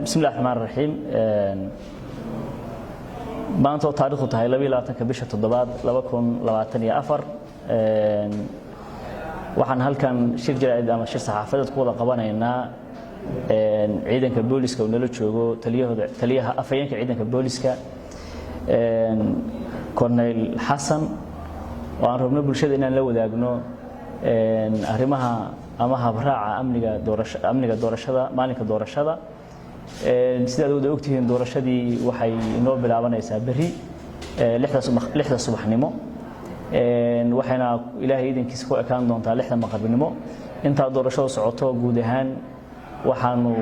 بسم الله الرحمن الرحيم maanta taariikhdu tahay 22 bisha 7 2024 waxaan halkan shir jiraa'id ama shir saxaafadeed ku wada qabanaynaa ciidanka booliska oo nala joogo taliyaha afayeenka ciidanka booliska Colonel Hassan oo aan rabno bulshada inaan la wadaagno arrimaha ama habraaca amniga doorashada maalinka doorashada sidaad wada ogtihiin doorashadii waxay inoo bilaabanaysaa bari 6 subaxnimo waxayna ilaahay idinkiisa ku ekaan doontaa 6 maqribnimo inta doorashadu socoto guud ahaan waxaanu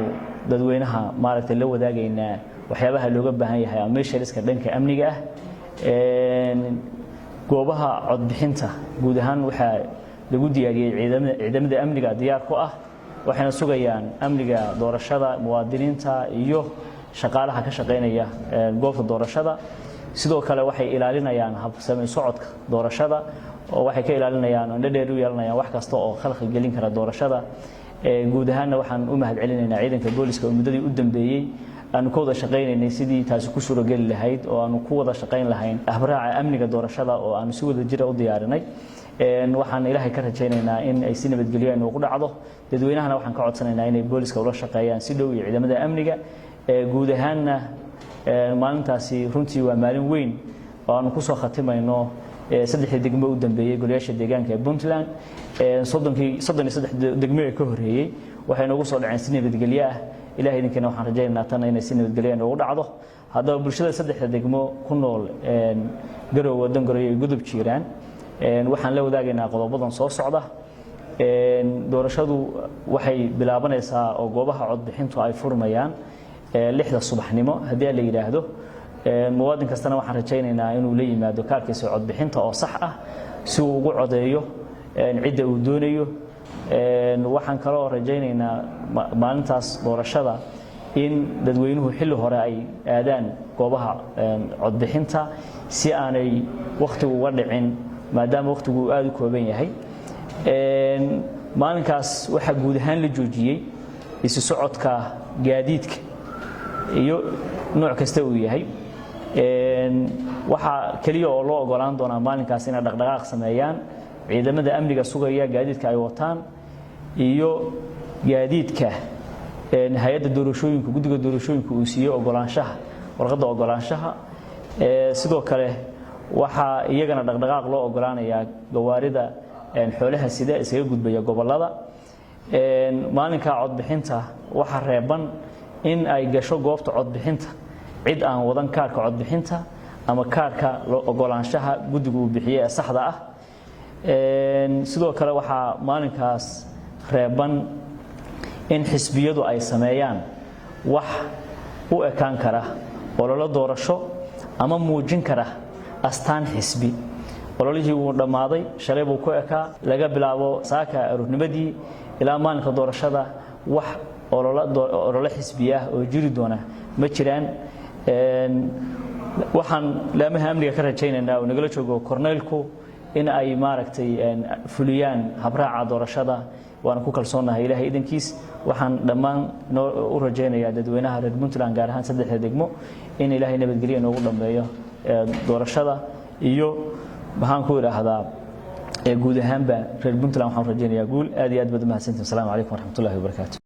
dadweynaha maaragtay la wadaagaynaa waxyaabaha looga baahan yahay ama meeshariska dhanka amniga ah goobaha codbixinta guud ahaan waxa lagu diyaariyay ciidamada amniga diyaar ku ah waxayna sugayaan amniga doorashada muwaadiniinta iyo shaqaalaha ka shaqeynaya goobta doorashada sidoo kale waxay ilaalinayaan habsami socodka doorashada oo waxay ka ilaalinayaan dheer u yeelanayaan wax kasta oo khalkhal gelin kara doorashada guud ahaan waxaan u mahad celinaynaa ciidanka booliska oo muddadii u dambeeyay aan ku wada shaqeynaynay sidii taasi ku suuro gali lahayd oo aan ku wada shaqeyn lahayn habraaca amniga doorashada oo aan si wada jir u diyaarinay waxaan ilaahay ka rajaynaynaa in ay si nabadgelyo ay ugu dhacdo dadweynahana waxaan ka codsanaynaa inay booliska ula shaqeeyaan si dhow iyo ciidamada amniga guud ahaanna maalintaasi runtii waa maalin weyn oo aan ku soo khatimayno 3 degmo u dambeeyay golayaasha deegaanka ee Puntland 33 degmo ee ka horeeyay waxay noogu soo dhaceen si nabadgelyo ah ilaahay idinkana waxaan rajaynaynaa tan inay si nabadgelyo ugu dhacdo haddaba bulshada 3 degmo ku nool Garowe Dangoroyo iyo Gudub Jiiraan waxaan la wadaagaynaa qodobadan soo socda doorashadu waxay bilaabanaysaa oo goobaha codbixintu ay furmayaan 6 subaxnimo haddii la yiraahdo muwaadin kastana waxaan rajaynaynaa inuu la yimaado kaarkiisa codbixinta oo sax ah si uu ugu codeeyo cidda uu doonayo waxaan kale oo rajaynaynaa maalintaas doorashada in dadweynuhu xilli hore ay aadaan goobaha codbixinta si aanay waqtigu uga dhicin maadaama waqtigu aad u kooban yahay maalinkaas waxa guud ahaan la joojiyay isu socodka gaadiidka iyo nooc kasta uu yahay waxa kaliya oo loo ogolaan doonaa maalinkaas inay dhaqdhaqaaq sameeyaan ciidamada amniga sugaya gaadiidka ay wataan iyo gaadiidka hay'adda doorashooyinka guddiga doorashooyinka uu siiyay ogolaanshaha warqadda ogolaanshaha sidoo kale waxa iyagana dhaqdhaqaaq loo ogolaanayaa gawaarida xoolaha sida isaga gudbaya gobolada maalinka codbixinta waxa reeban in ay gasho goobta codbixinta cid aan wadan kaarka codbixinta ama kaarka ogolaanshaha guddigu uu bixiyay saxda ah sidoo kale waxa maalinkaas reeban in xisbiyadu ay sameeyaan wax u ekaan kara olole doorasho ama muujin kara astaan xisbi ololihii uu dhamaaday shalay buu ku ekaa laga bilaabo saaka aroornimadii ilaa maalinka doorashada wax olole xisbi ah oo jiri doona ma jiraan waxaan laamaha amniga ka rajaynaynaa oo nagala joogo korneelku in ay maaragtay fuliyaan habraaca doorashada waan ku kalsoonahay ilaahay idankiis waxaan dhammaan u rajaynayaa dadweynaha reer Puntland gaar ahaan 3 degmo in ilaahay nabadgelyo noogu dhameeyo doorashada iyo waxaan ku iraahdaa guud ahaanba reer Puntland waxaan rajaynayaa guul aad iyo aad baad mahadsantiin. Assalaamu calaykum waraxmatullaahi wabarakaatuh.